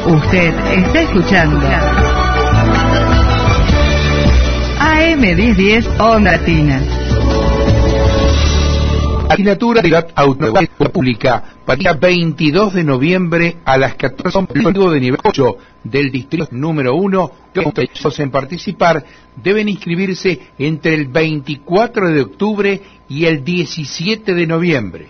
Usted está escuchando AM 1010 Onda Latina. Asignatura de la Autoridad Pública para el día 22 de noviembre a las 14 horas. El de nivel 8 del distrito número 1 que en participar deben inscribirse entre el 24 de octubre y el 17 de noviembre.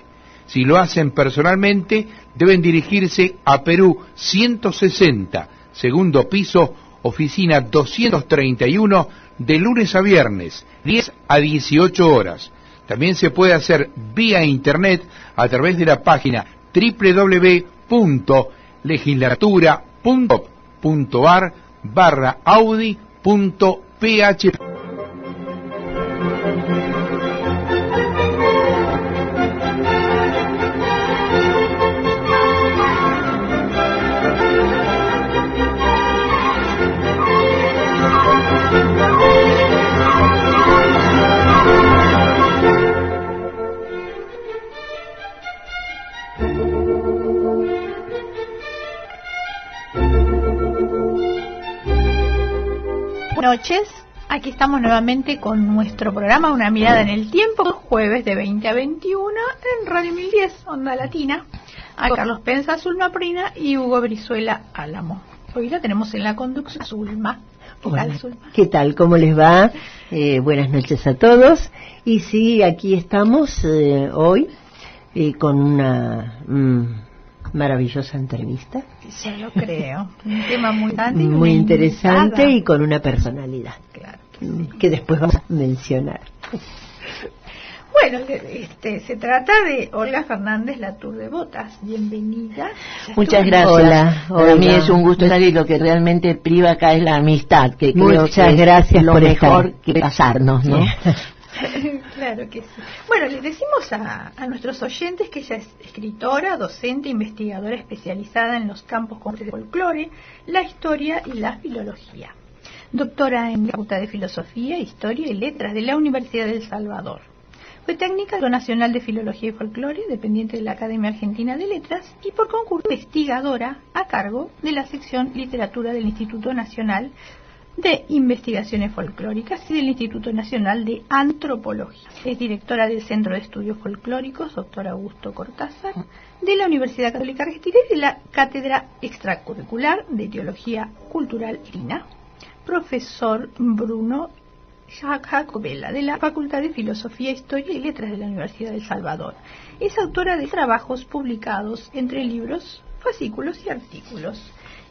Si lo hacen personalmente, deben dirigirse a Perú 160, segundo piso, oficina 231, de lunes a viernes, 10 a 18 horas. También se puede hacer vía internet a través de la página www.legislatura.gov.ar/audi.php. Buenas noches, aquí estamos nuevamente con nuestro programa Una Mirada en el Tiempo, jueves de 20 a 21 en Radio 1010, Onda Latina. A Carlos Penza, Zulma Prina y Hugo Brizuela Álamo. Hoy la tenemos en la conducción Zulma. ¿Qué tal, Zulma? ¿Qué tal? ¿Cómo les va? Buenas noches a todos. Y sí, aquí estamos hoy con una maravillosa entrevista. Ya lo creo. Un tema muy interesante y con una personalidad. Claro que después vamos a mencionar. Bueno, se trata de Olga Fernández Latour de Botas. Bienvenida. Muchas gracias. Hola. Para mí es un gusto estar y lo que realmente priva acá es la amistad, que creo Muchas que gracias es lo por mejor estar. que pasarnos, ¿no? Claro que sí. Bueno, les decimos a nuestros oyentes que ella es escritora, docente, investigadora especializada en los campos como el folclore, la historia y la filología. Doctora en la Facultad de Filosofía, Historia y Letras de la Universidad de El Salvador. Fue técnica del Nacional de Filología y Folclore, dependiente de la Academia Argentina de Letras, y por concurso investigadora a cargo de la sección Literatura del Instituto Nacional de Investigaciones Folclóricas y del Instituto Nacional de Antropología. Es directora del Centro de Estudios Folclóricos, Dr. Augusto Cortázar, de la Universidad Católica Argentina y de la Cátedra Extracurricular de Teología Cultural Irina. Profesor Bruno Jacobella, de la Facultad de Filosofía, Historia y Letras de la Universidad de El Salvador. Es autora de trabajos publicados entre libros, fascículos y artículos.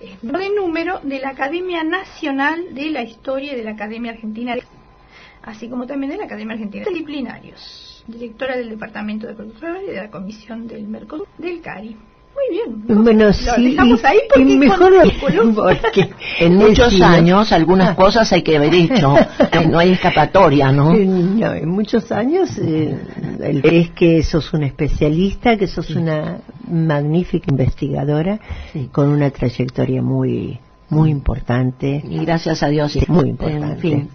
Es de número de la Academia Nacional de la Historia y de la Academia Argentina, así como también de la Academia Argentina de Disciplinarios. Directora del Departamento de Folclore y de la Comisión del Mercosur del CARI. Muy bien, ¿no? Bueno, Lo sí, dejamos ahí porque mejor porque en muchos años algunas cosas hay que haber hecho, no hay escapatoria, ¿no? No, en muchos años es que sos una especialista, que sos una magnífica investigadora, con una trayectoria muy importante. Y gracias a Dios, muy importante. En fin.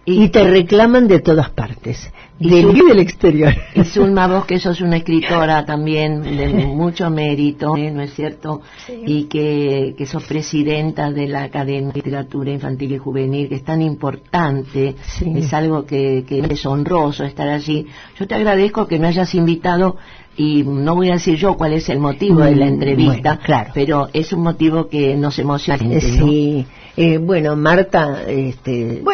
Y te reclaman de todas partes, del y del exterior. Y Zulma, vos que sos una escritora también de mucho mérito, ¿no es cierto? Sí. Y que sos presidenta de la Academia de Literatura Infantil y Juvenil, que es tan importante, Sí. es algo que es honroso estar allí. Yo te agradezco que me hayas invitado y no voy a decir yo cuál es el motivo de la entrevista, bueno, claro. pero es un motivo que nos emociona. ¿No? Sí. Bueno, Marta,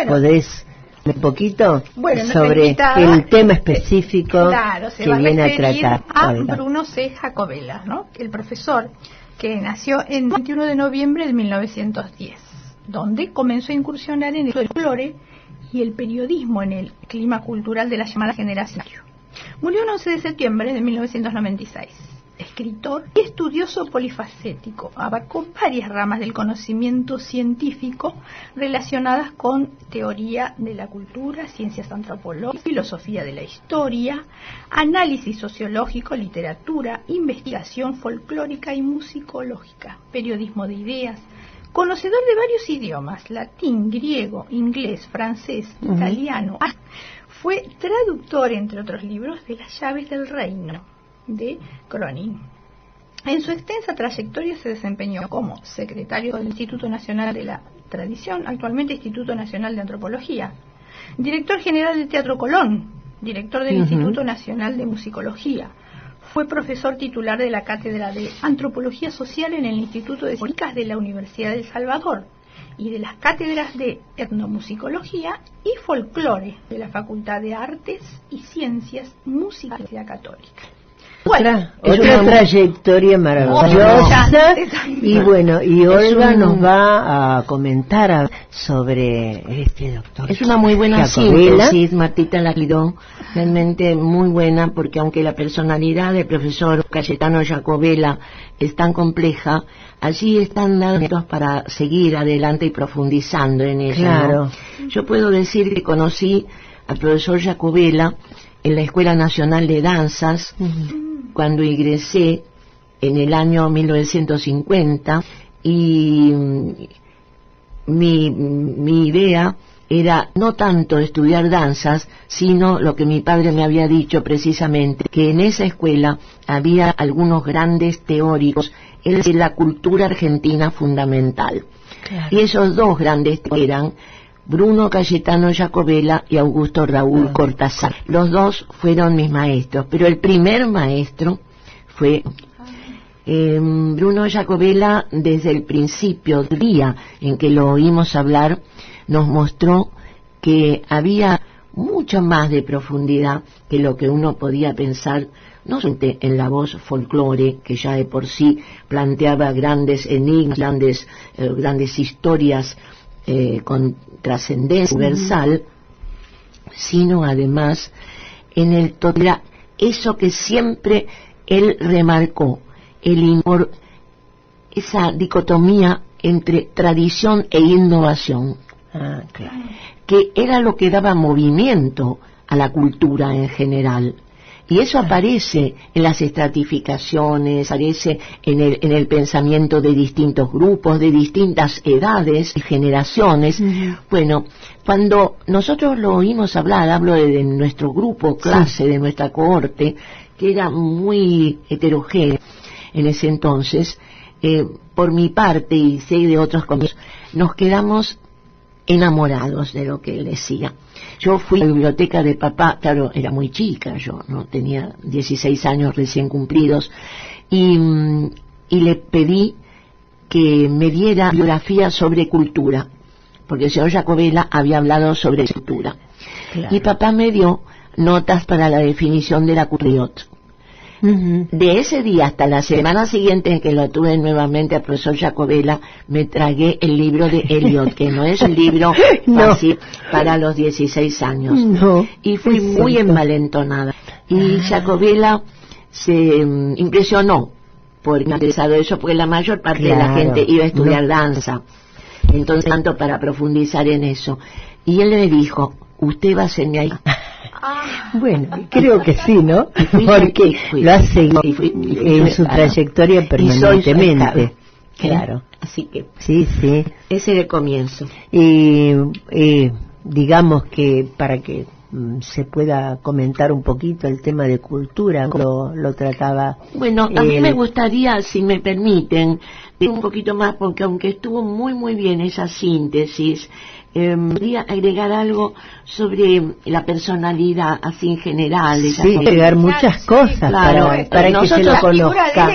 podés un poquito sobre el tema específico se que va viene a a tratar. a Bruno C. Jacobella, ¿no? El profesor que nació el 21 de noviembre de 1910, donde comenzó a incursionar en el folclore y el periodismo en el clima cultural de la llamada generación. Murió el 11 de septiembre de 1996. Escritor y estudioso polifacético, abarcó varias ramas del conocimiento científico relacionadas con teoría de la cultura, ciencias antropológicas, filosofía de la historia, análisis sociológico, literatura, investigación folclórica y musicológica, periodismo de ideas, conocedor de varios idiomas, latín, griego, inglés, francés, italiano. Fue traductor, entre otros libros, de Las llaves del reino, de Cronin. En su extensa trayectoria se desempeñó como secretario del Instituto Nacional de la Tradición, actualmente Instituto Nacional de Antropología, director general del Teatro Colón, director del Instituto Nacional de Musicología. Fue profesor titular de la Cátedra de Antropología Social en el Instituto de Ciencias de la Universidad de El Salvador y de las cátedras de Etnomusicología y Folclore de la Facultad de Artes y Ciencias Música de la Universidad Católica. Otra trayectoria maravillosa. Y bueno, y Olga nos va a comentar sobre este doctor. Es una muy buena síntesis, Martita Laclidó, realmente muy buena, porque aunque la personalidad del profesor Cayetano Jacobella es tan compleja, allí están datos para seguir adelante y profundizando en ella. Claro. ¿No? Yo puedo decir que conocí al profesor Jacobella en la Escuela Nacional de Danzas, cuando ingresé en el año 1950, y mi idea era no tanto estudiar danzas, sino lo que mi padre me había dicho precisamente, que en esa escuela había algunos grandes teóricos de la cultura argentina fundamental. Claro. Y esos dos grandes eran Bruno Cayetano Jacobella y Augusto Raúl Cortázar. Los dos fueron mis maestros, pero el primer maestro fue Bruno Jacobella. Desde el principio, del día en que lo oímos hablar, nos mostró que había mucho más de profundidad que lo que uno podía pensar, no solamente en la voz folclore, que ya de por sí planteaba grandes enigmas, grandes historias con trascendencia universal, sino además en el total, eso que siempre él remarcó, esa dicotomía entre tradición e innovación, claro, que era lo que daba movimiento a la cultura en general. Y eso aparece en las estratificaciones, aparece en el pensamiento de distintos grupos, de distintas edades y generaciones. Bueno, cuando nosotros lo oímos hablar, hablo de nuestro grupo, clase, de nuestra cohorte, que era muy heterogénea en ese entonces, por mi parte, y sé de otros compañeros, nos quedamos enamorados de lo que él decía. Yo fui a la biblioteca de papá, claro, era muy chica, yo no tenía 16 años recién cumplidos, y le pedí que me diera biografía sobre cultura, porque el señor Jacobella había hablado sobre cultura. Claro. Y papá me dio notas para la definición de la cultura. De ese día hasta la semana siguiente en que lo tuve nuevamente al profesor Jacobella, me tragué el libro de Eliot, que no es un libro fácil para los 16 años. Y fui muy envalentonada. Y Jacobella se impresionó por interesado eso, porque la mayor parte de la gente iba a estudiar danza. Entonces, tanto para profundizar en eso. Y él me dijo, usted va a ser mi ahí. Bueno, creo que sí, ¿no? Porque lo ha seguido en su trayectoria permanentemente. Claro. Así que sí. Ese era el comienzo. Digamos que para que se pueda comentar un poquito el tema de cultura, lo trataba. Bueno, a mí me gustaría, si me permiten, un poquito más, porque aunque estuvo muy bien esa síntesis, podría agregar algo sobre la personalidad así en general. Sí, agregar muchas cosas para que se lo conozca.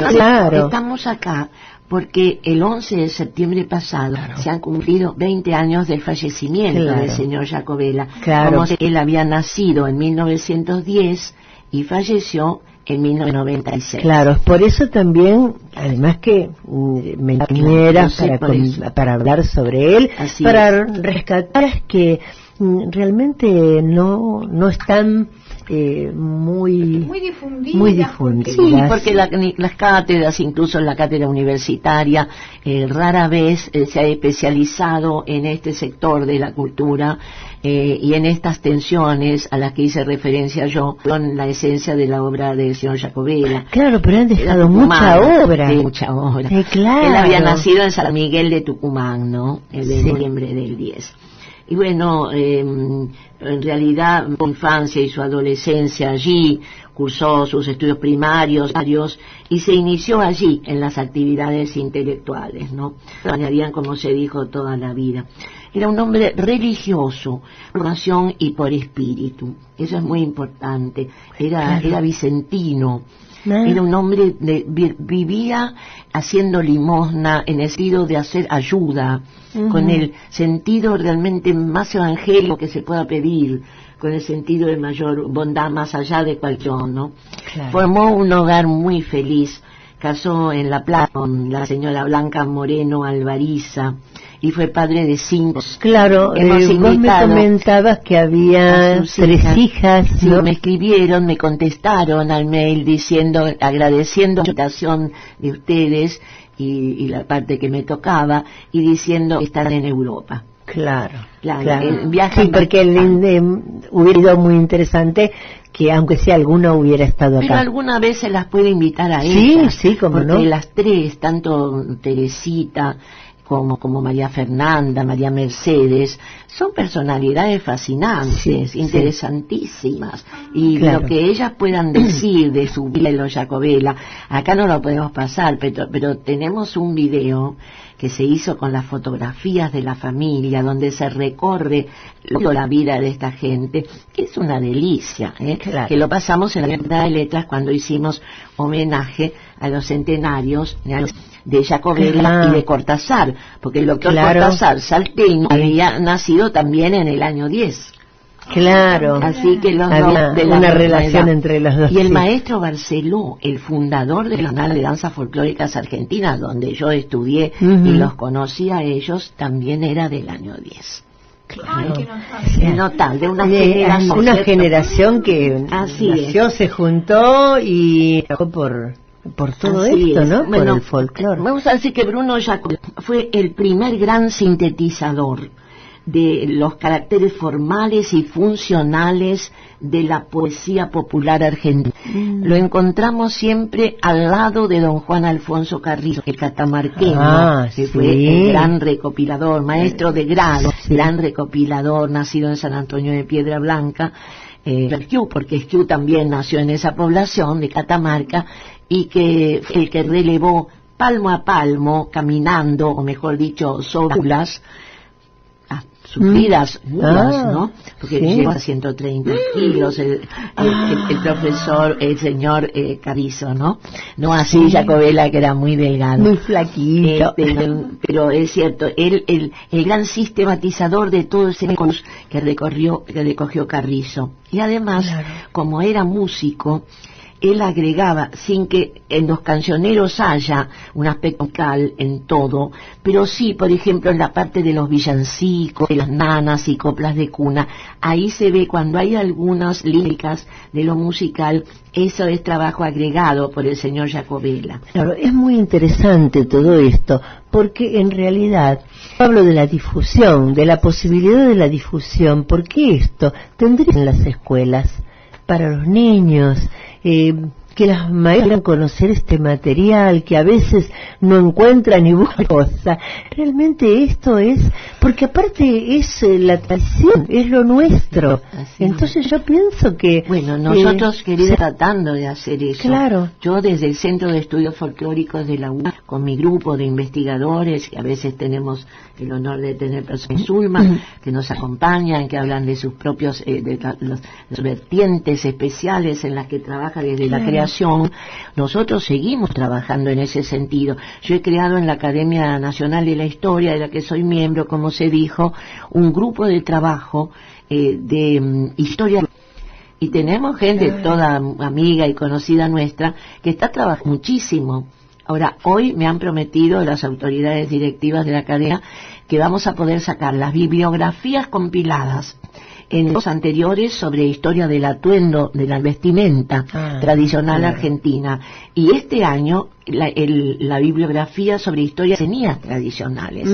Claro. Estamos acá porque el 11 de septiembre pasado se han cumplido 20 años del fallecimiento del señor Jacobella. Como él había nacido en 1910 y falleció en 1996. Claro, por eso también, además que me era para hablar sobre él, así para rescatar que realmente no están muy difundidas. Sí, porque las cátedras, incluso la cátedra universitaria, rara vez se ha especializado en este sector de la cultura y en estas tensiones a las que hice referencia yo, con la esencia de la obra del señor Jacobella. Claro, pero han dejado mucha obra. Mucha obra. Claro. Él había nacido en San Miguel de Tucumán, ¿no? El de noviembre del 10. Y bueno, en realidad su infancia y su adolescencia allí, cursó sus estudios primarios y se inició allí en las actividades intelectuales, ¿no? Lo añadían, como se dijo, toda la vida. Era un hombre religioso, por oración y por espíritu. Eso es muy importante. Era vicentino. Era un hombre vivía haciendo limosna en el sentido de hacer ayuda, con el sentido realmente más evangélico que se pueda pedir, con el sentido de mayor bondad más allá de cualquier, ¿no? Claro. Formó un hogar muy feliz, casó en La Plata con la señora Blanca Moreno Alvariza y fue padre de 5. Claro, vos me comentabas que había 3 hijas, ¿no? Sí, me escribieron, me contestaron al mail agradeciendo la invitación de ustedes y la parte que me tocaba, y diciendo que están en Europa. Claro. El viaje, sí, porque hubiera sido muy interesante que aunque sea alguna hubiera estado acá. Pero alguna vez se las puede invitar a ellas. Sí, cómo no. Porque las 3, tanto Teresita como María Fernanda, María Mercedes, son personalidades fascinantes, interesantísimas. Y lo que ellas puedan decir de su vida en los Jacobella, acá no lo podemos pasar, pero tenemos un video que se hizo con las fotografías de la familia, donde se recorre la vida de esta gente, que es una delicia, que lo pasamos en la Facultad de Letras cuando hicimos homenaje a los centenarios de Jacobella y de Cortázar, porque el doctor Cortázar, salteño, había nacido también en el año 10. Claro, así que los había una relación entre los dos. Y el maestro Barceló, el fundador de la Canal de Danzas Folclóricas Argentinas, donde yo estudié y los conocí a ellos, también era del año 10. Claro, notable, de una generación que nació, se juntó y por todo esto, ¿no? Bueno, por el folclore. Vamos a decir que Bruno Jacobella fue el primer gran sintetizador de los caracteres formales y funcionales de la poesía popular argentina. Lo encontramos siempre al lado de don Juan Alfonso Carrizo, el catamarqueño, que fue el gran recopilador, maestro de grado, gran recopilador, nacido en San Antonio de Piedra Blanca, porque Esquiú también nació en esa población de Catamarca, y que el que relevó palmo a palmo, caminando, o mejor dicho, sobre mulas, sufridas mulas, ¿no? Porque lleva 130 kilos el profesor, el señor Carrizo, ¿no? No así Jacobella, que era muy delgado. Muy flaquito. Pero es cierto, el gran sistematizador de todo ese que recogió Carrizo. Y además, como era músico, él agregaba, sin que en los cancioneros haya un aspecto musical en todo, pero sí, por ejemplo, en la parte de los villancicos, de las nanas y coplas de cuna, ahí se ve cuando hay algunas líricas de lo musical, eso es trabajo agregado por el señor Jacobella. Claro, es muy interesante todo esto, porque en realidad hablo de la difusión, de la posibilidad de la difusión, porque esto tendría en las escuelas para los niños, que las maestras puedan conocer este material, que a veces no encuentran ni buena cosa. Realmente esto es, porque aparte es la tradición, es lo nuestro. Entonces yo pienso que... Bueno, nosotros queridos tratando de hacer eso. Claro. Yo desde el Centro de Estudios Folclóricos de la UNA, con mi grupo de investigadores, que a veces tenemos el honor de tener personas Zulma, que nos acompañan, que hablan de sus propios, los vertientes especiales en las que trabaja desde la creación. Nosotros seguimos trabajando en ese sentido. Yo he creado en la Academia Nacional de la Historia, de la que soy miembro, como se dijo, un grupo de trabajo de historia, y tenemos gente toda amiga y conocida nuestra que está trabajando muchísimo. Ahora, hoy me han prometido las autoridades directivas de la Academia que vamos a poder sacar las bibliografías compiladas en los anteriores sobre historia del atuendo, de la vestimenta tradicional argentina, y este año la bibliografía sobre historias etnias tradicionales.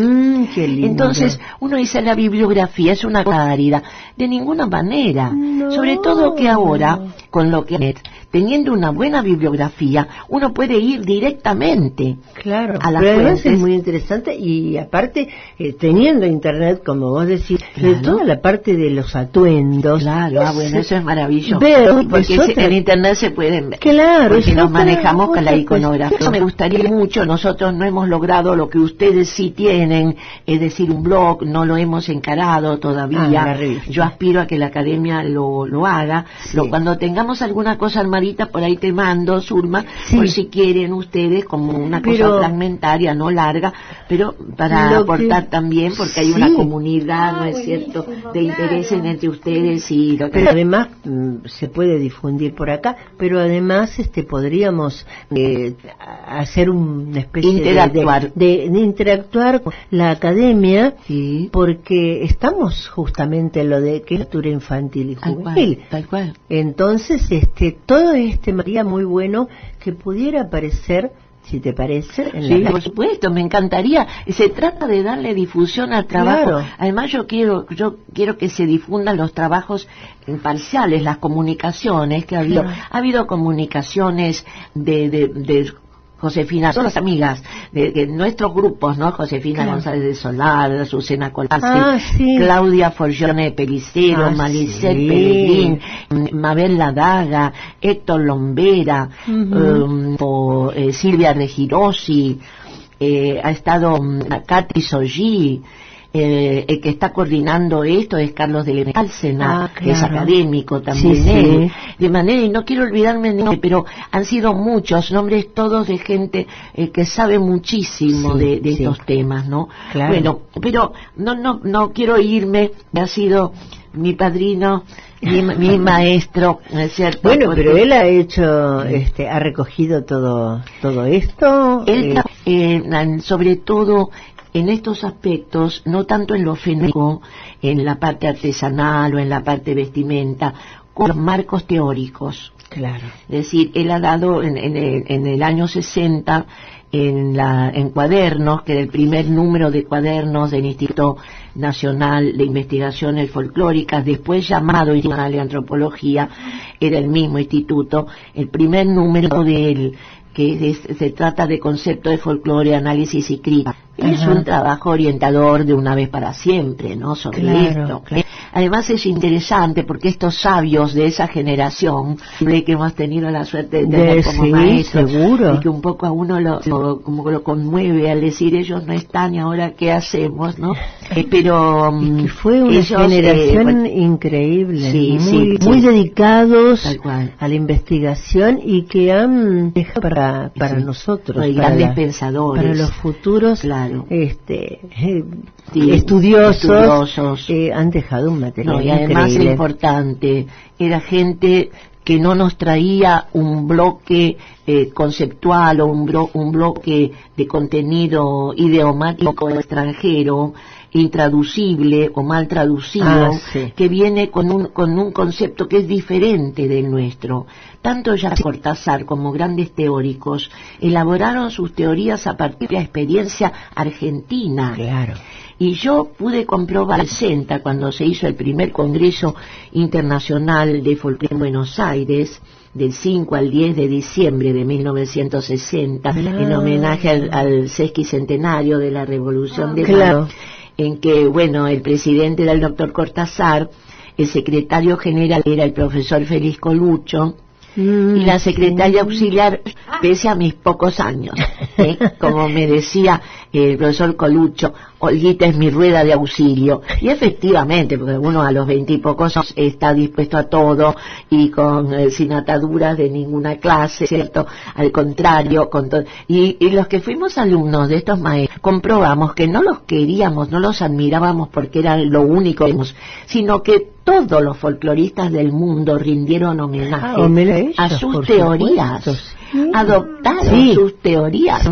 Qué lindo. Entonces, uno dice, la bibliografía es una cosa árida. De ninguna manera. No. Sobre todo que ahora, con lo que teniendo una buena bibliografía, uno puede ir directamente claro, a las pero además fuentes. es muy interesante y aparte, teniendo internet, como vos decís, Claro. toda la parte de los atuendos. Claro, bueno, eso es maravilloso. Veo, porque es otra- en internet se pueden ver. Claro, Porque es nos otra- manejamos con la otra iconografía. cuestión. Me gustaría mucho, nosotros no hemos logrado lo que ustedes sí tienen, es decir, un blog, no lo hemos encarado todavía. la revista. Yo aspiro a que la academia lo haga. Sí. Cuando tengamos alguna cosa armadita, por ahí te mando, Zulma, Sí. por si quieren ustedes, como una Pero- cosa fragmentaria, no larga, pero para Lo aportar que- también, porque hay Sí. una comunidad, ¿no es buenísimo, cierto?, de claro. interés entre ustedes y lo que... Pero además se puede difundir por acá, pero además podríamos hacer una especie Interactuar. de interactuar con la academia, Sí. porque estamos justamente en lo de que es lectura infantil y Tal juvenil. cual, tal cual. Entonces, todo sería muy bueno que pudiera aparecer, si te parece, en Sí, la por supuesto, me encantaría. Se trata de darle difusión al trabajo. Claro. Además, yo quiero que se difundan los trabajos parciales, las comunicaciones que ha habido. Claro. Ha habido comunicaciones de Josefina, son las amigas de nuestros grupos, ¿no? Josefina Claro. González de Solar, Azucena Colasi, Sí. Claudia Forgione Pelicero, Malicet sí. Pellegrín, Mabel Ladaga, Héctor Lombera, Silvia Regirosi, ha estado Katy Sollí. El que está coordinando esto es Carlos de Lecálcena, que es claro. académico también Sí, él. sí. De manera, y no quiero olvidarme de nombre, pero han sido muchos nombres todos de gente que sabe muchísimo Sí, de sí. estos temas, ¿no? Claro. Bueno, pero no quiero irme, ha sido mi padrino, mi maestro, ¿no es cierto? Bueno, Porque pero él ha hecho, ha recogido todo esto. él, sobre todo en estos aspectos, no tanto en lo fenómeno, en la parte artesanal o en la parte vestimenta, con los marcos teóricos. Claro. Es decir, él ha dado en el año 60 en Cuadernos, que era el primer número de Cuadernos del Instituto Nacional de Investigaciones Folclóricas, después llamado Instituto Nacional de Antropología, era el mismo instituto, el primer número de él, que se trata de concepto de folclore, análisis y crítica. Es un trabajo orientador de una vez para siempre, ¿no? Sobre Claro, esto. claro. Además es interesante porque estos sabios de esa generación que hemos tenido la suerte de tener como sí, maestros, seguro. y que un poco a uno como lo conmueve al decir ellos no están y ahora qué hacemos, ¿no? Pero Y que fue una ellos, generación bueno, increíble, sí, muy, sí, muy sí. dedicados Tal cual. a la investigación y que han dejado para Sí. nosotros, Hay para grandes pensadores. para los futuros Claro. Sí, estudiosos, han dejado un material No, y además increíble. es importante, era gente que no nos traía un bloque conceptual o un bloque de contenido idiomático extranjero, intraducible o mal traducido, Sí. que viene con un concepto que es diferente del nuestro. Tanto ya Cortázar como grandes teóricos elaboraron sus teorías a partir de la experiencia argentina. Claro. Y yo pude comprobar en el 60, cuando se hizo el primer Congreso Internacional de Folclore en Buenos Aires, del 5 al 10 de diciembre de 1960, en homenaje al sesquicentenario de la Revolución de Claro. Mayo, en que, bueno, el presidente era el doctor Cortázar, el secretario general era el profesor Félix Colucho, y la secretaria auxiliar, pese a mis pocos años, como me decía el profesor Colucho, Olguita es mi rueda de auxilio. Y efectivamente, porque uno a los 20 y pocos está dispuesto a todo y sin ataduras de ninguna clase, ¿cierto? Al contrario, y los que fuimos alumnos de estos maestros comprobamos que no los queríamos, no los admirábamos porque eran lo único que vimos, sino que todos los folcloristas del mundo rindieron homenaje a ellos, sus por teorías. supuesto. adoptaron sus teorías,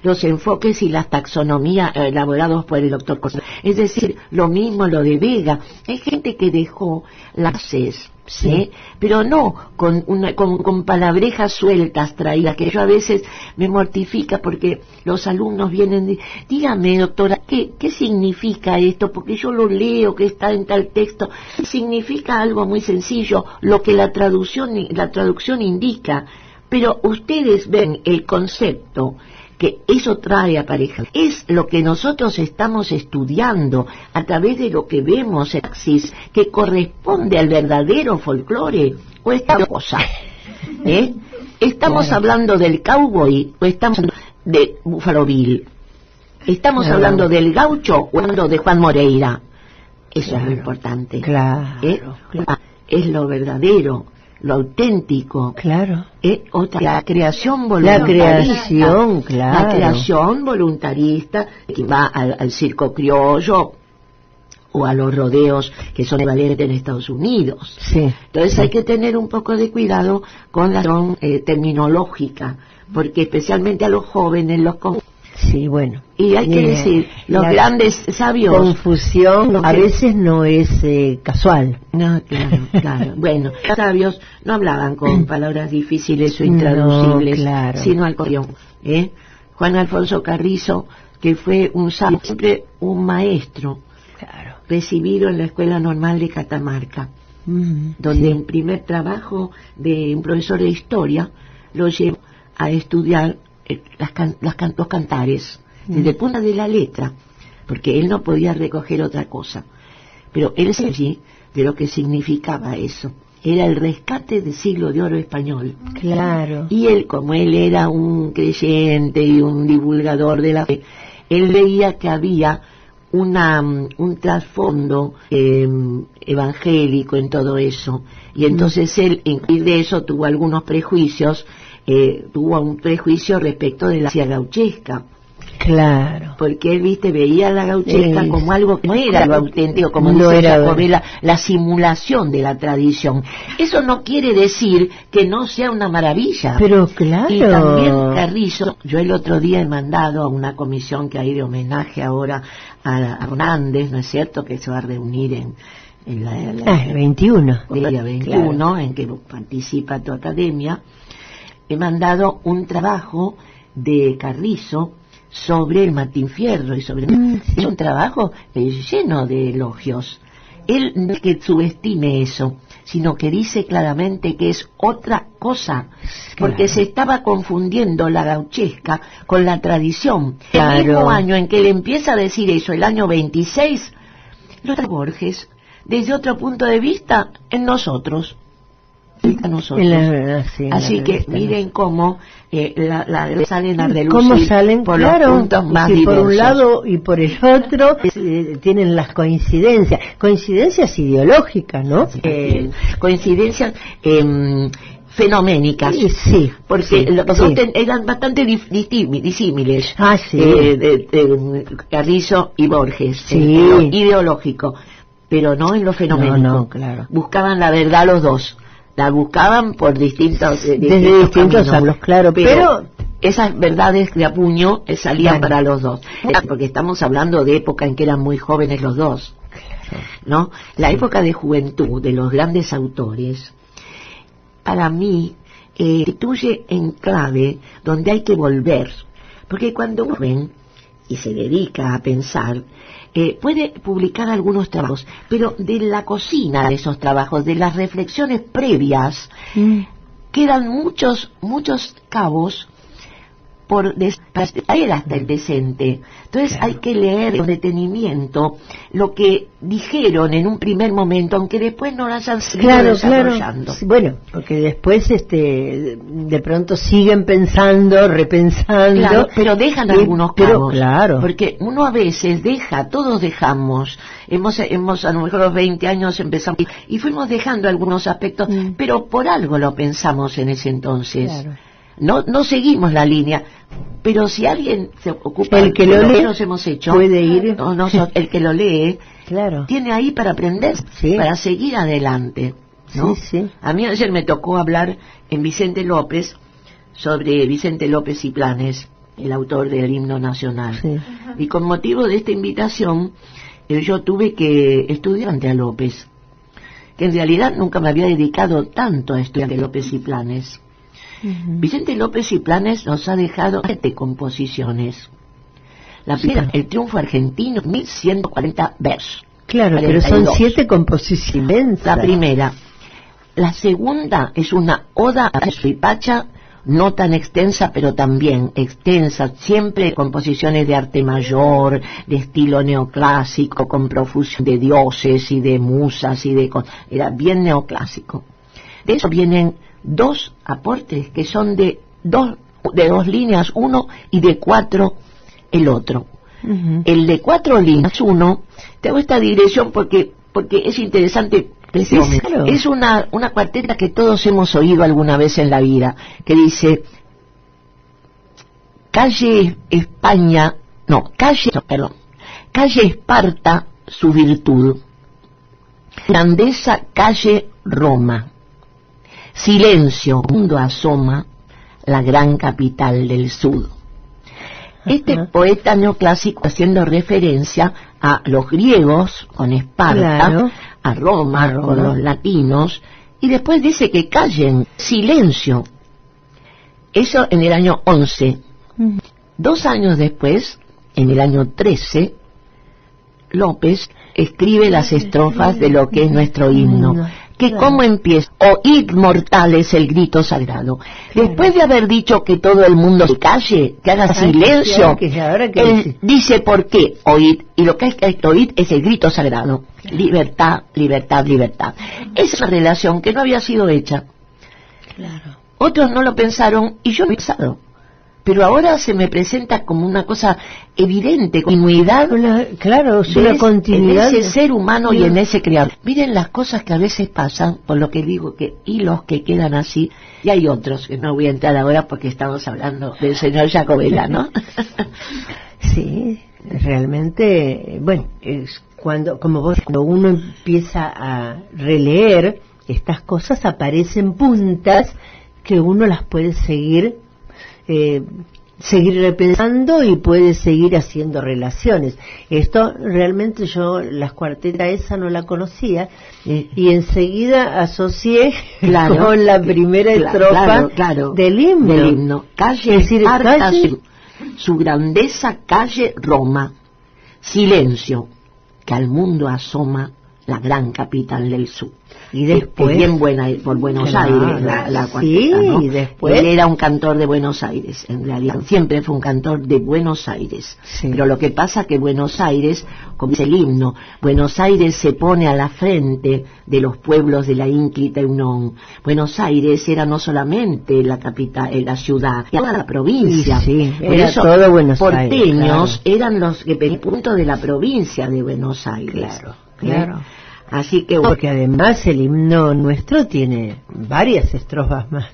los enfoques y las taxonomías elaborados por el doctor Costa. Es decir, lo mismo lo de Vega. Hay gente que dejó las bases, ¿sí? Pero no con palabrejas sueltas traídas, que yo a veces me mortifica porque los alumnos vienen y dígame, doctora, ¿qué significa esto? Porque yo lo leo que está en tal texto. Significa algo muy sencillo, lo que la traducción indica, pero ustedes ven el concepto que eso trae a pareja. Es lo que nosotros estamos estudiando a través de lo que vemos en Praxis, que corresponde al verdadero folclore, o esta cosa. ¿Estamos hablando del cowboy o estamos hablando de Buffalo Bill? ¿Estamos hablando del gaucho o hablando de Juan Moreira? Eso es lo importante. Es lo verdadero, lo auténtico. La creación voluntarista. La creación voluntarista que va al circo criollo o a los rodeos que son equivalentes en Estados Unidos. Entonces hay que tener un poco de cuidado con la terminológica, porque especialmente a los jóvenes los y hay que decir, los grandes sabios... Confusión a veces no es casual. No, claro. Bueno, los sabios no hablaban con palabras difíciles o intraducibles, sino al contrario. Juan Alfonso Carrizo, que fue un sabio, siempre un maestro, recibido en la Escuela Normal de Catamarca, donde en primer trabajo de un profesor de historia lo llevó a estudiar los cantares desde el punto de la letra, porque él no podía recoger otra cosa, pero él sabía allí de lo que significaba eso. Era el rescate del siglo de oro español. Y él, como él era un creyente y un divulgador de la fe, él veía que había un trasfondo evangélico en todo eso, y entonces él, en vez de eso, tuvo algunos prejuicios. Tuvo un prejuicio respecto de la gauchesca. Porque él, veía la gauchesca como algo que no era lo auténtico, como no era la simulación de la tradición. Eso no quiere decir que no sea una maravilla. Pero Y también Carrizo, yo el otro día he mandado a una comisión que hay de homenaje ahora a Hernández, ¿no es cierto?, que se va a reunir en el 21. Día 21, en que participa tu academia. He mandado un trabajo de Carrizo sobre el Martín Fierro y sobre es un trabajo lleno de elogios. Él no es que subestime eso, sino que dice claramente que es otra cosa, porque se estaba confundiendo la gauchesca con la tradición. El mismo año en que él empieza a decir eso, el año 26, lo trae Borges desde otro punto de vista en nosotros. Así que miren cómo salen a relucir por los puntos más diversos. Por un lado y por el otro tienen las coincidencias ideológicas, ¿no? Coincidencias fenoménicas, porque los dos eran bastante disímiles, Carrizo y Borges, en lo ideológico, pero no en lo fenoménico. Buscaban la verdad los dos. La buscaban por distintos ángulos, pero esas verdades de a puño salían para los dos, porque estamos hablando de época en que eran muy jóvenes los dos, ¿no? La época de juventud de los grandes autores, para mí, constituye enclave donde hay que volver, porque cuando uno ven y se dedica a pensar, puede publicar algunos trabajos, pero de la cocina de esos trabajos, de las reflexiones previas, quedan muchos cabos para traer hasta el presente. Entonces hay que leer con detenimiento lo que dijeron en un primer momento, aunque después no lo hayan seguido desarrollando. Bueno, porque después de pronto siguen pensando, repensando. Pero dejan algunos cabos. Porque uno a veces todos dejamos. Hemos a lo mejor a los 20 años empezamos y fuimos dejando algunos aspectos, pero por algo lo pensamos en ese entonces. No seguimos la línea, pero si alguien se ocupa el que lo lee, nos hemos hecho, puede ir. El que lo lee, tiene ahí para aprender, para seguir adelante, ¿no? A mí ayer me tocó hablar en Vicente López sobre Vicente López y Planes, el autor del himno nacional. Sí. Y con motivo de esta invitación, yo tuve que estudiar ante a López, que en realidad nunca me había dedicado tanto a estudiar ante López y Planes. Vicente López y Planes nos ha dejado 7 composiciones. La primera, El triunfo argentino, 1140 versos. Claro, 42. pero son 7 composiciones inmensas. La primera. La segunda es una oda a Suipacha, no tan extensa, pero también extensa, siempre composiciones de arte mayor, de estilo neoclásico, con profusión de dioses y de musas era bien neoclásico. De eso vienen 2 aportes que son de dos líneas uno y de 4 el otro. El de 4 líneas uno, te hago esta digresión porque es interesante. Sí, claro. Es una cuarteta que todos hemos oído alguna vez en la vida, que dice: calle Esparta su virtud, grandeza calle Roma, silencio mundo asoma la gran capital del sur. Este poeta neoclásico haciendo referencia a los griegos con Esparta, claro, a Roma con los latinos, y después dice que callen, silencio. Eso en el año 11. 2 años después, en el año 13, López escribe las estrofas de lo que es nuestro himno. Que cómo empieza: oíd mortales el grito sagrado. Después de haber dicho que todo el mundo se calle, que haga silencio, él dice por qué oíd, y lo que hay que oír es el grito sagrado: libertad, libertad, libertad. Es una relación que no había sido hecha. Claro. Otros no lo pensaron y yo lo he pensado. Pero ahora se me presenta como una cosa evidente, continuidad. Claro, es una continuidad. En ese ser humano y en ese creador. Miren las cosas que a veces pasan, por lo que digo que hilos que quedan así, y hay otros que no voy a entrar ahora porque estamos hablando del señor Jacobella, ¿no? Sí, realmente, bueno, es cuando uno empieza a releer estas cosas, aparecen puntas que uno las puede seguir repensando y puede seguir haciendo relaciones. Esto realmente yo, las cuartetas esa no la conocía, y enseguida asocié con la primera estrofa del himno. Calle Esparta su grandeza, calle Roma, silencio que al mundo asoma la gran capital del sur. Y después, bien buena por Buenos Aires, la cuarteta, sí, ¿no? Y después él era un cantor de Buenos Aires, en realidad siempre fue un cantor de Buenos Aires, sí. Pero lo que pasa que Buenos Aires, como dice el himno, Buenos Aires se pone a la frente de los pueblos de la ínclita Unión. Buenos Aires era no solamente la capital, la ciudad, era toda la provincia. Sí, por era eso todo Buenos porteños, claro, eran los que el punto de la provincia de Buenos Aires. Claro. Así que porque además el himno nuestro tiene varias estrofas más,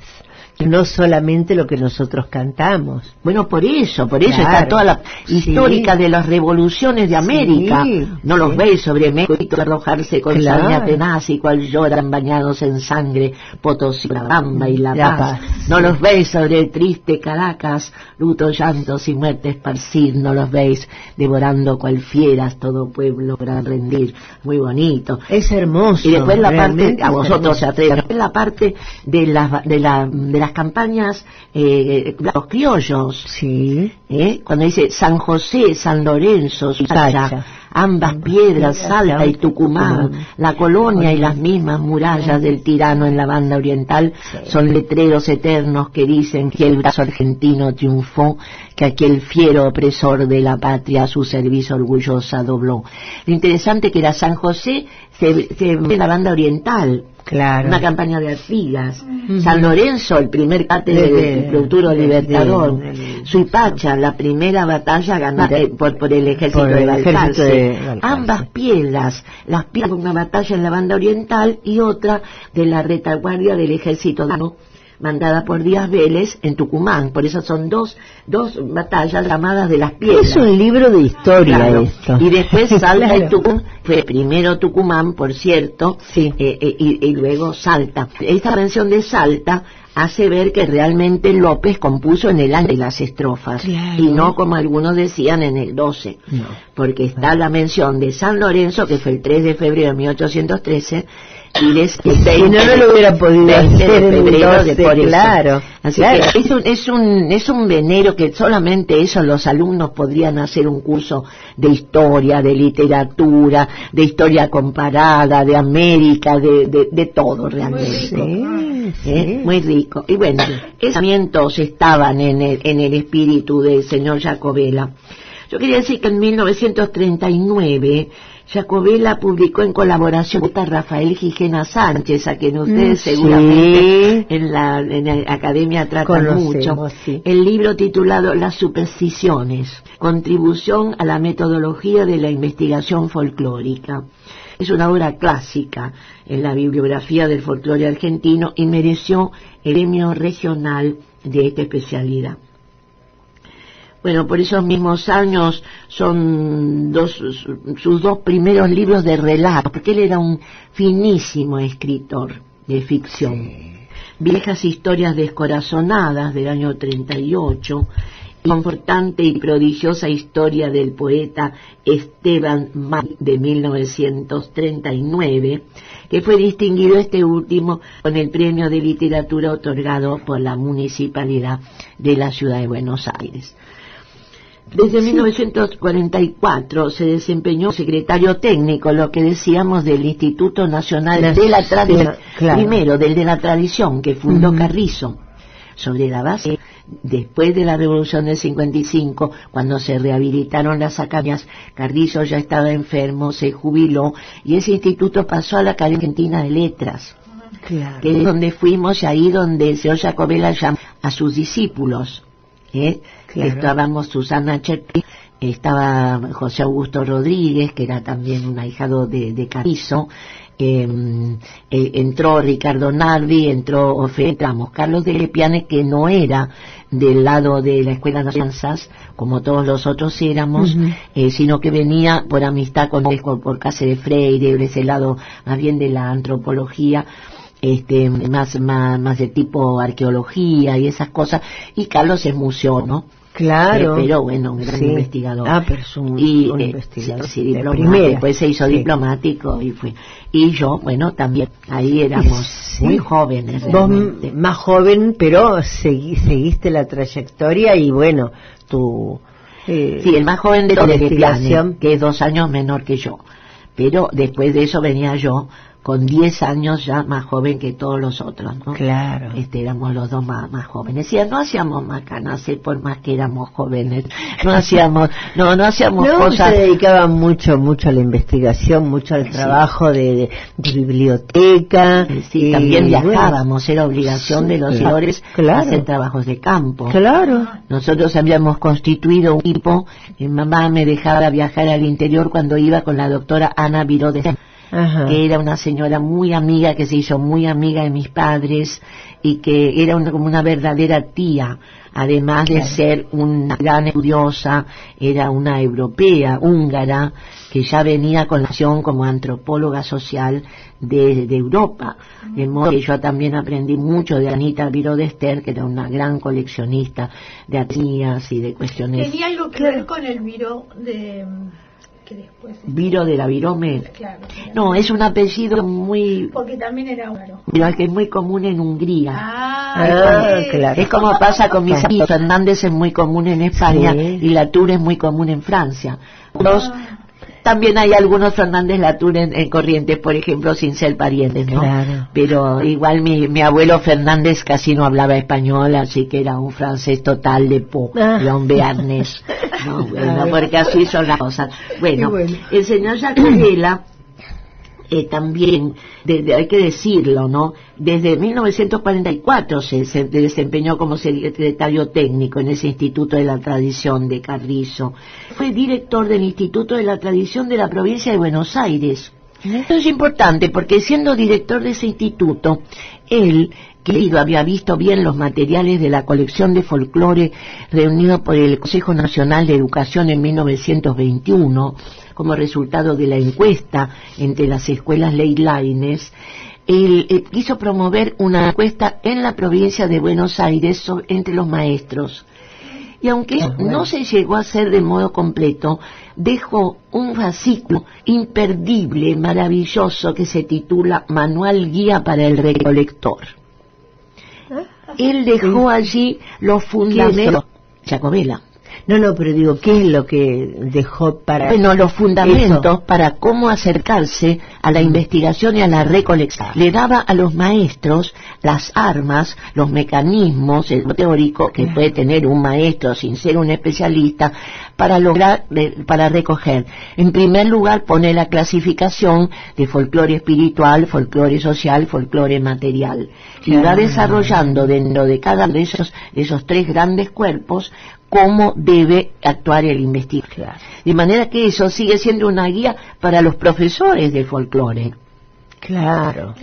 no solamente lo que nosotros cantamos. Bueno, por eso está toda la histórica de las revoluciones de América. No los veis sobre México arrojarse con saña tenaz y cual lloran bañados en sangre Potosí, La Bamba y La Paz. No los veis sobre el triste Caracas, luto, llantos y muerte esparcir. No los veis devorando cual fieras todo pueblo para rendir. Muy bonito. Es hermoso. Y después la parte, a vosotros se atreven, después la parte de las campañas, los criollos, cuando dice San José, San Lorenzo, Suipacha, ambas piedras, Salta y Tucumán, la colonia y las mismas murallas del tirano en la banda oriental, son letreros eternos que dicen que el brazo argentino triunfó, que aquel fiero opresor de la patria su servicio orgullosa dobló. Lo interesante que era San José en la banda oriental, una campaña de Artigas, San Lorenzo, el primer cátedra del futuro libertador, Suipacha, la primera batalla ganada por el ejército de Balcarce. Ambas piedras, las piedras de una batalla en la banda oriental y otra de la retaguardia del ejército mandada por Díaz Vélez en Tucumán. Por eso son dos batallas llamadas de las piedras. Es un libro de historia esto. Y después Salta y Tucumán, fue primero Tucumán, por cierto, y luego Salta. Esta mención de Salta hace ver que realmente López compuso en el año de las estrofas, claro, y no como algunos decían en el 12, no, porque está la mención de San Lorenzo, que fue el 3 de febrero de 1813, y de si no lo hubiera podido 20 de hacer en el febrero 12, de por eso. claro. Así Claro. que es un venero que solamente eso los alumnos podrían hacer un curso de historia, de literatura, de historia comparada, de América, de todo realmente. Muy rico. Y bueno, esos pensamientos estaban en el espíritu del señor Jacobella. Yo quería decir que en 1939 Jacobella publicó en colaboración con Rafael Gijena Sánchez, a quien ustedes seguramente en la academia tratan mucho, el libro titulado Las supersticiones, contribución a la metodología de la investigación folclórica. Es una obra clásica en la bibliografía del folclore argentino y mereció el premio regional de esta especialidad. Bueno, por esos mismos años son sus dos primeros libros de relato, porque él era un finísimo escritor de ficción. Sí. Viejas historias descorazonadas del año 38, confortante y prodigiosa historia del poeta Esteban May de 1939, que fue distinguido este último con el premio de literatura otorgado por la Municipalidad de la Ciudad de Buenos Aires. Desde 1944 se desempeñó secretario técnico, lo que decíamos, del Instituto Nacional de la Tradición, primero del de la Tradición, que fundó Carrizo, sobre la base, después de la Revolución del 55, cuando se rehabilitaron las academias. Carrizo ya estaba enfermo, se jubiló, y ese instituto pasó a la Academia Argentina de Letras, que es donde fuimos, y ahí donde el señor Jacobella llamó a sus discípulos. Estábamos Susana Cherpi, estaba José Augusto Rodríguez, que era también un ahijado de Carrizo, entró Ricardo Narvi, entramos Carlos de Lepiane, que no era del lado de la Escuela de Danzas, como todos los otros éramos, sino que venía por amistad por Cáceres Freire, de ese lado más bien de la antropología, más de tipo arqueología y esas cosas, y Carlos es museo, ¿no? Claro. Pero bueno, un gran investigador. Pero es un investigador. Sí, diplomático, después se hizo diplomático y fue. Y yo, bueno, también, ahí éramos muy jóvenes. Vos más joven, pero seguiste la trayectoria y bueno, tu... sí, el más joven de la investigación, que es 2 años menor que yo. Pero después de eso venía yo, con 10 años ya más joven que todos los otros, ¿no? Claro. Éramos los dos más jóvenes. Y no hacíamos macanas, por más que éramos jóvenes. No hacíamos cosas. Se dedicaban mucho a la investigación, mucho al trabajo de biblioteca. Sí, también viajábamos, era obligación de los señores hacer trabajos de campo. Claro. Nosotros habíamos constituido un equipo, mi mamá me dejaba viajar al interior cuando iba con la doctora Ana Viró de que era una señora muy amiga, que se hizo muy amiga de mis padres y que era como una verdadera tía, además de ser una gran estudiosa. Era una europea, húngara, que ya venía con la acción como antropóloga social de Europa. De modo que yo también aprendí mucho de Anita Viró de Ester, que era una gran coleccionista de artías y de cuestiones. ¿Tenía algo que ver con el Viró de... Viro de la Virome? Claro. No, es un apellido muy... Porque también era húngaro. Pero que es muy común en Hungría. Claro. Es como pasa con mis amigos. Fernández es muy común en España y Latour es muy común en Francia. También hay algunos Fernández Latour en Corrientes, por ejemplo, sin ser parientes, ¿no? Claro. Pero igual mi abuelo Fernández casi no hablaba español, así que era un francés total de era un bearnés. No, bueno, porque así son las cosas. Bueno, el señor Jacobella también, hay que decirlo, ¿no? Desde 1944 se desempeñó como secretario técnico en ese Instituto de la Tradición de Carrizo. Fue director del Instituto de la Tradición de la provincia de Buenos Aires. Esto es importante porque siendo director de ese instituto, él, querido, había visto bien los materiales de la colección de folclore reunido por el Consejo Nacional de Educación en 1921, como resultado de la encuesta entre las escuelas Leitlaines. él quiso promover una encuesta en la provincia de Buenos Aires entre los maestros. Y aunque no se llegó a hacer de modo completo, dejó un fascículo imperdible, maravilloso, que se titula Manual Guía para el Recolector. Él dejó allí los fundamentos. Jacobela. No, pero digo, ¿qué es lo que dejó para...? Bueno, los fundamentos para cómo acercarse a la investigación y a la recolección. Le daba a los maestros las armas, los mecanismos, el teórico que puede tener un maestro sin ser un especialista para lograr, para recoger. En primer lugar, pone la clasificación de folclore espiritual, folclore social, folclore material. Y va desarrollando dentro de cada de esos tres grandes cuerpos cómo debe actuar el investigador. De manera que eso sigue siendo una guía para los profesores de folclore. Claro.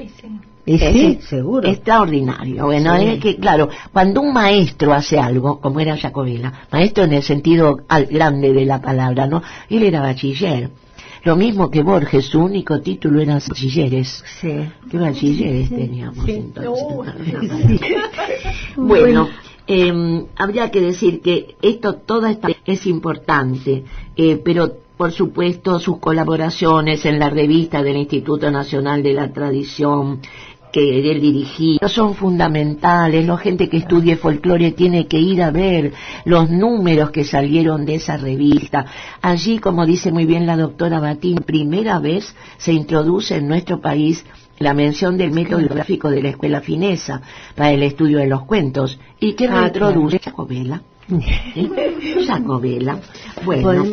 Sí, seguro. Extraordinario. Bueno, Sí. es que, claro, cuando un maestro hace algo, como era Jacobela, maestro en el sentido grande de la palabra, ¿no? Él era bachiller. Lo mismo que Borges, su único título eran bachilleres. Sí. ¿Qué bachilleres teníamos Sí. entonces? Bueno, habría que decir que toda esta es importante, pero por supuesto sus colaboraciones en la revista del Instituto Nacional de la Tradición que él dirigía son fundamentales. La gente que estudie folclore tiene que ir a ver los números que salieron de esa revista. Allí, como dice muy bien la doctora Batín, primera vez se introduce en nuestro país la mención del método gráfico de la escuela finesa para el estudio de los cuentos. ¿Y qué lo introduce? Jacobela. Jacobela. Bueno,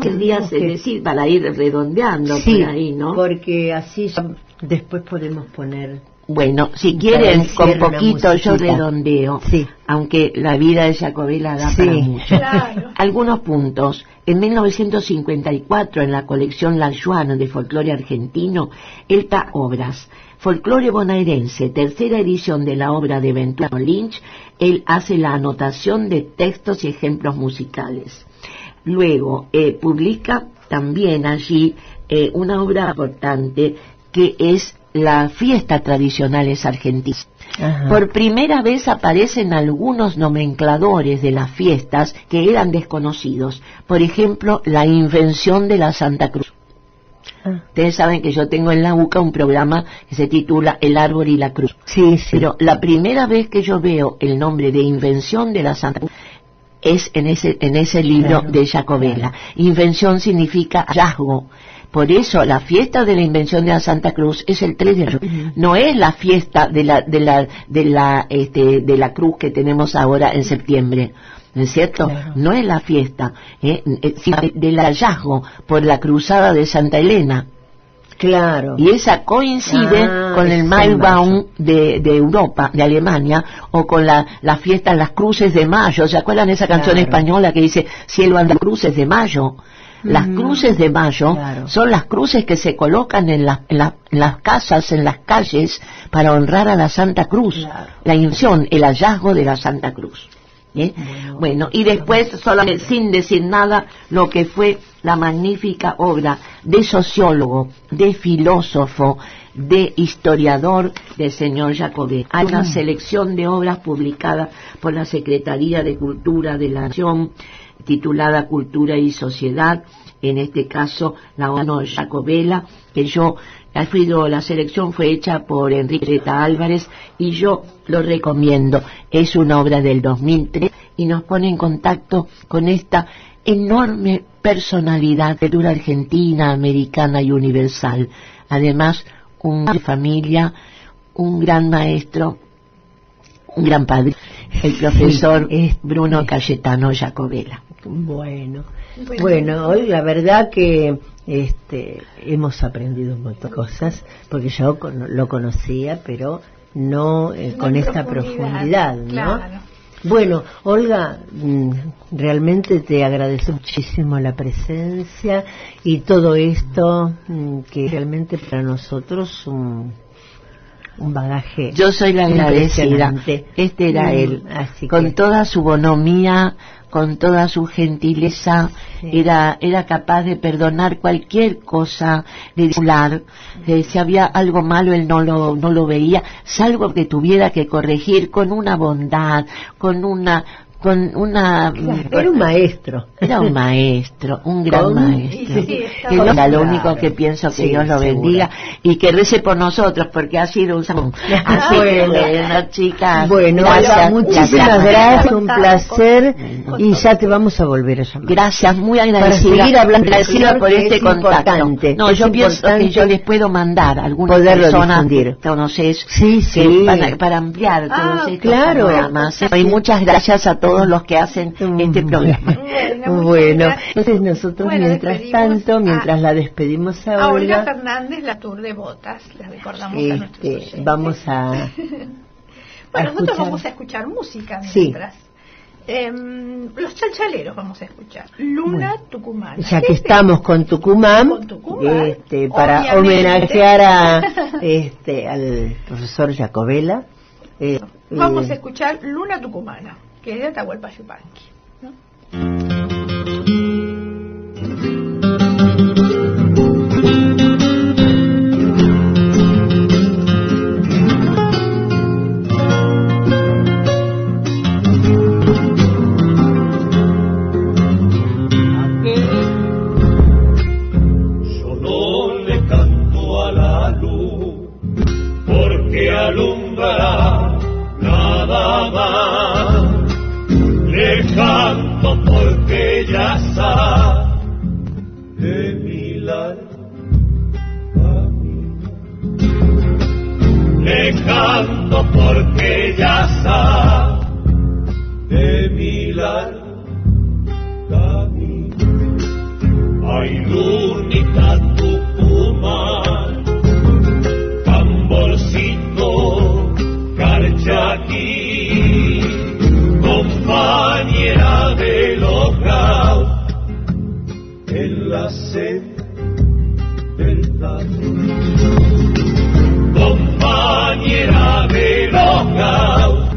querías decir para ir redondeando Sí, por ahí, ¿no? porque así ya después podemos poner... Bueno, si Para quieren, el con cierre, una poquito yo musiquita. redondeo, Sí. aunque la vida de Jacobela da Sí. para mucho. Claro. Algunos puntos. En 1954, en la colección La Joana de folclore argentino, él da obras. Folclore bonaerense, tercera edición de la obra de Ventura Lynch, él hace la anotación de textos y ejemplos musicales. Luego, publica también allí una obra importante que es la fiesta tradicionales argentinas. Ajá. Por primera vez aparecen algunos nomencladores de las fiestas que eran desconocidos. Por ejemplo, la invención de la Santa Cruz. Ustedes saben que yo tengo en la UCA un programa que se titula El Árbol y la Cruz. Sí, sí. Pero la primera vez que yo veo el nombre de invención de la Santa Cruz es en ese libro de Jacobela. Invención significa hallazgo. Por eso la fiesta de la invención de la Santa Cruz es el 3 de enero. No es la fiesta de la cruz que tenemos ahora en septiembre. ¿No es cierto? Claro. No es la fiesta, sino del hallazgo por la cruzada de Santa Elena. Claro. Y esa coincide con el Maibaum de Europa, de Alemania, o con la fiesta, las cruces de mayo. ¿Se acuerdan esa canción española que dice Cielo anda cruces de mayo? Las cruces de mayo son las cruces que se colocan en las casas, en las calles, para honrar a la Santa Cruz. La invención, el hallazgo de la Santa Cruz. Bueno, y después, solamente sin decir nada, lo que fue la magnífica obra de sociólogo, de filósofo, de historiador del señor Jacobela. Hay una selección de obras publicadas por la Secretaría de Cultura de la Nación, titulada Cultura y Sociedad, en este caso la obra Jacobela, que la selección fue hecha por Enrique Álvarez y yo lo recomiendo. Es una obra del 2003 y nos pone en contacto con esta enorme personalidad de cultura argentina, americana y universal. Además, una familia, un gran maestro, un gran padre, el profesor Bruno Cayetano Jacobela. Bueno, hoy la verdad que hemos aprendido un montón de cosas, porque yo lo conocía, pero no con esta profundidad, ¿no? Claro. Bueno, Olga, realmente te agradezco muchísimo la presencia y todo esto, que realmente para nosotros un bagaje. Yo soy la agradecida. Impresionante. Este era él, Así con que... toda su bonomía, con toda su gentileza, era capaz de perdonar cualquier cosa, de disimular. Si había algo malo, él no lo veía, salvo que tuviera que corregir con una bondad, era un maestro. Era un maestro, un gran maestro. Era lo único que pienso, que Dios lo bendiga y que rece por nosotros, porque ha sido una chica. Bueno, gracias, muchísimas gracias, un placer, y ya te vamos a volver a llamar. Gracias, muy agradecida. Para seguir hablando, agradecida por este contacto. No, yo pienso que yo les puedo mandar a algunas personas que conoces, para ampliar todos estos programas. Y muchas gracias a todos los que hacen este programa. Bueno, entonces nosotros mientras tanto, mientras la despedimos a Olga Fernández, la Tour de Botas, les recordamos a nuestros oyentes. Vamos a nosotros vamos a escuchar música mientras. Los Chalchaleros vamos a escuchar. Luna Tucumana. Ya que estamos con Tucumán, para homenajear al profesor Jacobela. Vamos a escuchar Luna Tucumana, que es de Atahualpa Yupanqui, ¿no? Yo no le canto a la luz porque alumbra nada más. Le canto porque ella sabe de mi largo camino. Le canto porque ella sabe de mi largo camino. Ay, lunita Tucumán, tamborcito carchaquí, compañera de los graus en la sed del Tajo. Compañera de los graus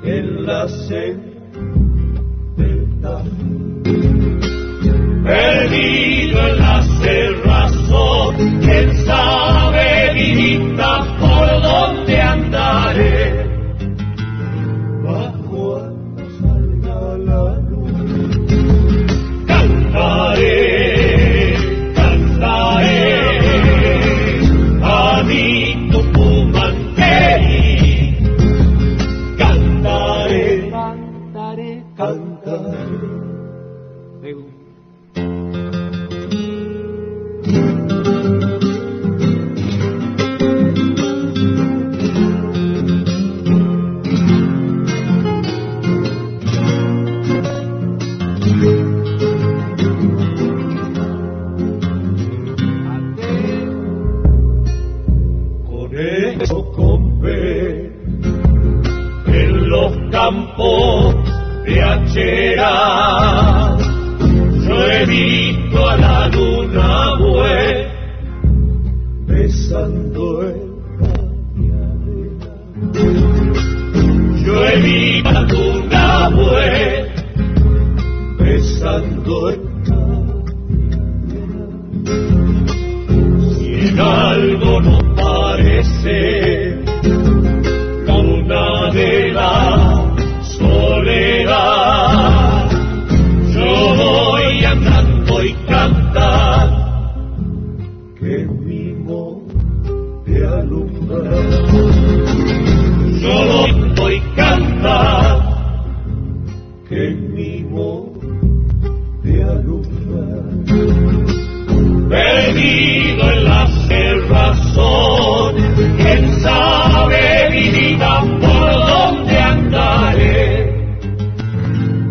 en la sed del Tajo. Perdido en la cerrazón, quién sabe, vidita, por dónde andaré. Cuando salga la luz, cantaré, cantaré a mi Tucumán querido. Cantaré, cantaré, cantaré. Campos de Achera, yo he visto a la luna buena besando el cañadera. Yo he visto a la luna buena besando el cañadera. Si en algo no parece luna de la soledad, yo voy andando y cantar que mi monte alumbra. Yo voy y cantar que mi monte alumbra. Perdido en la cerrazón, quién sabe, mi vida, por dónde andaré.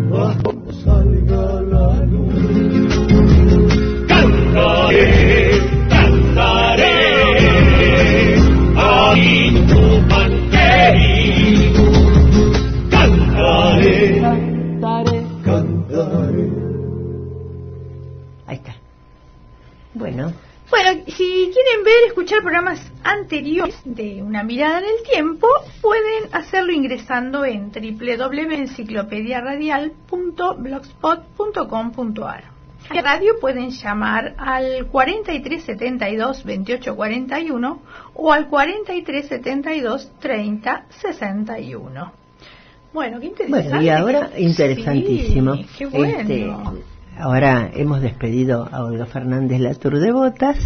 Cuando salga la luz, cantaré, cantaré a mi Tucumán querido. Cantaré, cantaré, cantaré. Ahí está. Bueno, Bueno, si quieren escuchar programas anteriores de Una Mirada en el Tiempo, pueden hacerlo ingresando en www.enciclopediaradial.blogspot.com.ar. A la radio pueden llamar al 4372 2841 o al 4372 3061. Bueno, qué interesante. Bueno, y ahora interesantísimo. Sí, qué bueno. Ahora hemos despedido a Olga Fernández Latour de Botas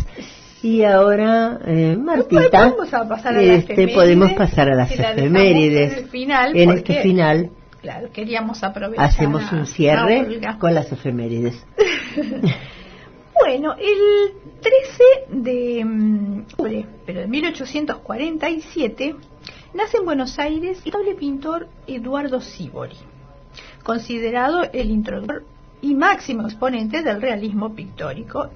y ahora Martita, podemos pasar a las podemos pasar a las efemérides. En el final, en este final, claro, queríamos aprovechar. Hacemos un cierre con las efemérides. Bueno, el 13 de octubre, pero de 1847, nace en Buenos Aires el notable pintor Eduardo Sívori, considerado el introductor y máximo exponente del realismo pictórico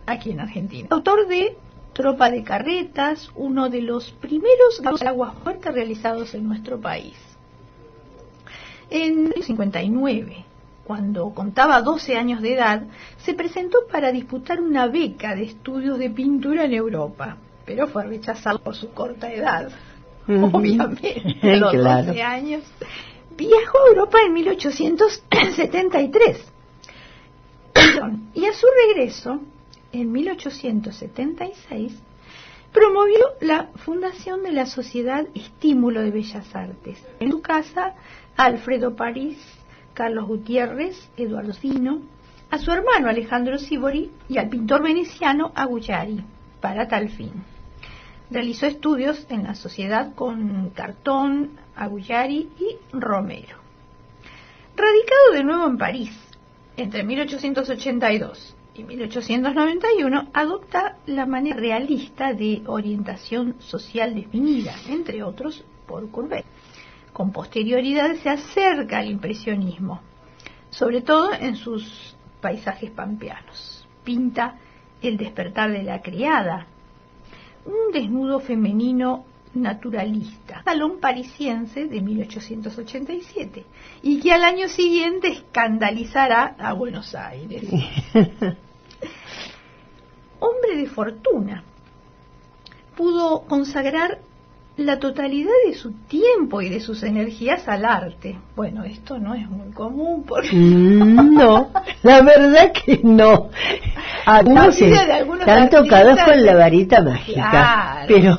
aquí en Argentina. Autor de Tropa de Carretas, uno de los primeros grabados al agua fuerte realizados en nuestro país. En 1959, cuando contaba 12 años de edad, se presentó para disputar una beca de estudios de pintura en Europa, pero fue rechazado por su corta edad. Obviamente, a los 12 años. Viajó a Europa en 1873. Y a su regreso, en 1876, promovió la fundación de la Sociedad Estímulo de Bellas Artes. En su casa, Alfredo París, Carlos Gutiérrez, Eduardo Fino, a su hermano Alejandro Sívori y al pintor veneciano Agullari, para tal fin. Realizó estudios en la sociedad con Cartón, Agullari y Romero. Radicado de nuevo en París, entre 1882 y 1891, adopta la manera realista de orientación social definida, entre otros, por Courbet. Con posterioridad se acerca al impresionismo, sobre todo en sus paisajes pampeanos. Pinta El despertar de la criada, un desnudo femenino naturalista, salón parisiense de 1887, y que al año siguiente escandalizará a Buenos Aires. Hombre de fortuna, pudo consagrar la totalidad de su tiempo y de sus energías al arte. Bueno, esto no es muy común porque no, la verdad que no. Algunos están tocados con la varita mágica, claro. Pero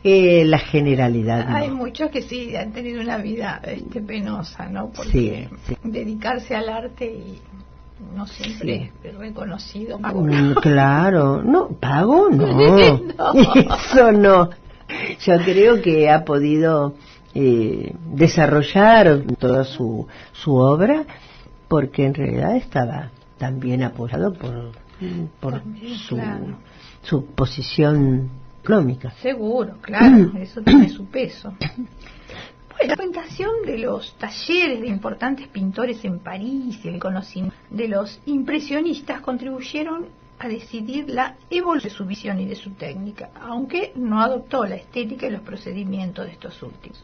la generalidad no. Hay muchos que sí han tenido una vida penosa, ¿no? Porque sí. Dedicarse al arte y no siempre es reconocido. Claro, no, pago no. No. Eso no. Yo creo que ha podido desarrollar toda su obra porque en realidad estaba también apoyado por su posición económica. Seguro, claro, eso tiene su peso. Bueno, la frecuentación de los talleres de importantes pintores en París y el conocimiento de los impresionistas contribuyeron a decidir la evolución de su visión y de su técnica, aunque no adoptó la estética y los procedimientos de estos últimos.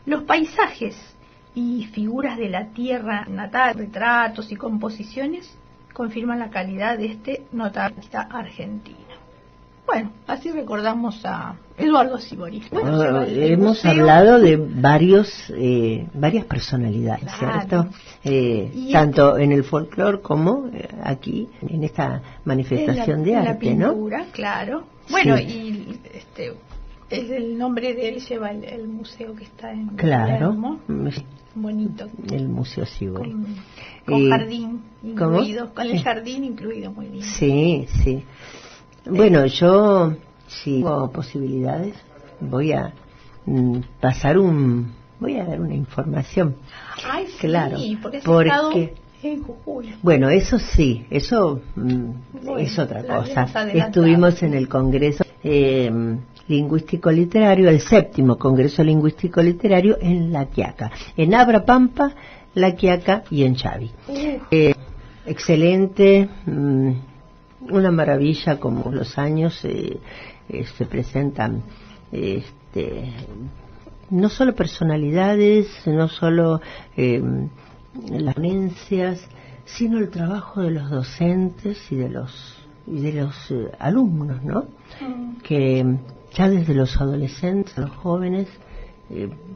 Los paisajes y figuras de la tierra natal, retratos y composiciones confirman la calidad de este notable artista argentino. Bueno, así recordamos a Eduardo Sívori. Bueno, hemos hablado de varias personalidades, claro. ¿Cierto? Tanto en el folclore como aquí, en esta manifestación de arte, la pintura, ¿no? Claro. Bueno, sí. Y es el nombre de él lleva el museo que está en Palermo. Bonito. El Museo Sívori. Con jardín incluido, con el jardín incluido, muy bien. Sí, sí. Bueno, yo, si tengo posibilidades, voy a dar una información. Ay, sí, claro, porque en Jujuy. Bueno, eso sí, eso es otra cosa. Estuvimos en el Congreso Lingüístico Literario, el 7º Congreso Lingüístico Literario en La Quiaca, en Abra Pampa, La Quiaca y en Chavi. Excelente. Una maravilla como los años se presentan no solo personalidades, no solo las ponencias, sino el trabajo de los docentes y de los de los alumnos, ¿no? Que ya desde los adolescentes, los jóvenes,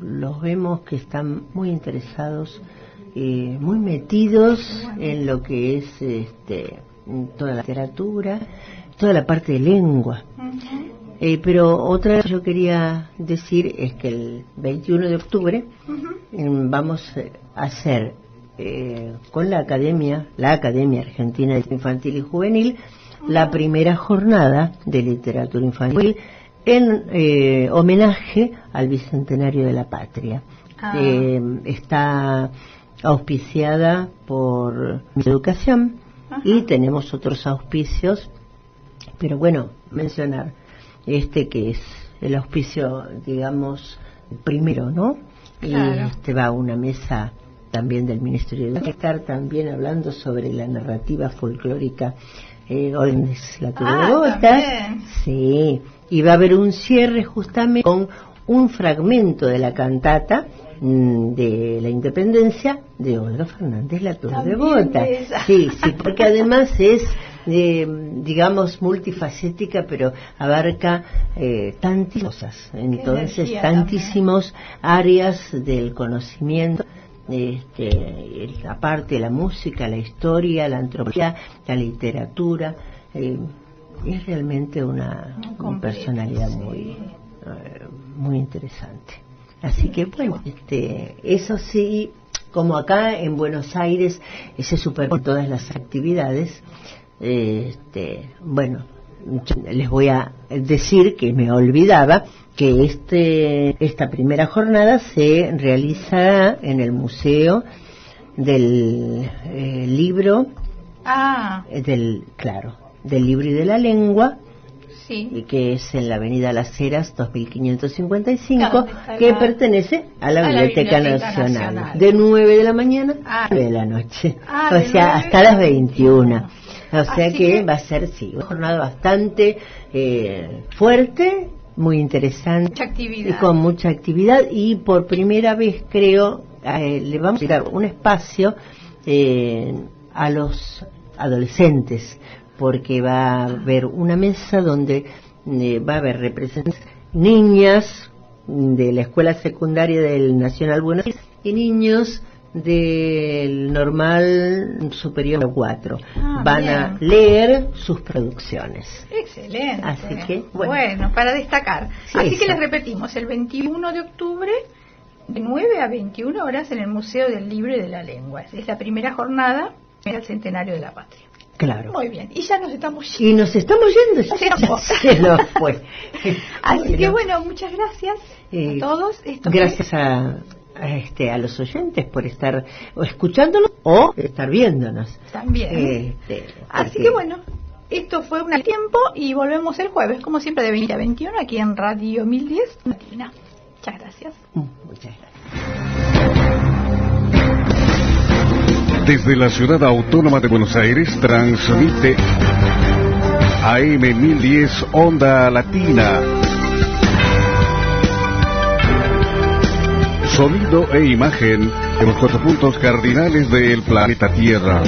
los vemos que están muy interesados, muy metidos en lo que es toda la literatura, toda la parte de lengua. Pero otra cosa que yo quería decir es que el 21 de octubre vamos a hacer con la Academia Argentina de Infantil y Juvenil, la primera jornada de literatura infantil en homenaje al Bicentenario de la Patria. Está auspiciada por Educación y tenemos otros auspicios, pero bueno, mencionar que es el auspicio, digamos, primero, ¿no? Claro. Y va a una mesa también del Ministerio de Educación, estar también hablando sobre la narrativa folclórica Orden de la de Botas. Sí, y va a haber un cierre justamente con un fragmento de la cantata de la Independencia de Olga Fernández La Tour de Bota. Sí, porque además es digamos multifacética, pero abarca tantas cosas, entonces tantísimos áreas del conocimiento, la parte de la música, la historia, la antropología, la literatura. Es realmente una personalidad muy interesante. Así que bueno, eso sí, como acá en Buenos Aires se superponen todas las actividades, bueno, les voy a decir que me olvidaba que esta primera jornada se realizará en el Museo del Libro, del Libro y de la Lengua, que es en la Avenida Las Heras 2555, que pertenece a la Biblioteca Nacional, de 9 de la mañana a 9 de la noche, o sea, hasta las 21. O sea que va a ser, una jornada bastante fuerte, muy interesante, y con mucha actividad, y por primera vez creo le vamos a dar un espacio a los adolescentes, porque va a haber una mesa donde va a haber representantes, niñas de la escuela secundaria del Nacional Buenos Aires y niños del normal superior 4. Van a leer sus producciones. Excelente. Así que, bueno, para destacar. Así que les repetimos, el 21 de octubre, de 9 a 21 horas en el Museo del Libro y de la Lengua. Es la primera jornada del Centenario de la Patria. Claro. Muy bien. Y ya nos estamos yendo. Y nos estamos yendo. Se nos fue. Así que bueno, muchas gracias a todos. Gracias a los oyentes por estar escuchándonos o estar viéndonos. También. Así que bueno, esto fue un tiempo y volvemos el jueves, como siempre, de 20 a 21 aquí en Radio 1010 Latina. Muchas gracias. Muchas gracias. Desde la Ciudad Autónoma de Buenos Aires transmite AM 1010 Onda Latina. Sonido e imagen de los 4 puntos cardinales del planeta Tierra.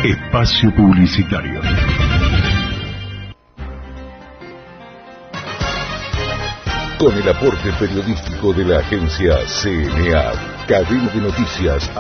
Espacio publicitario. Con el aporte periodístico de la agencia CNA, Cadena de Noticias.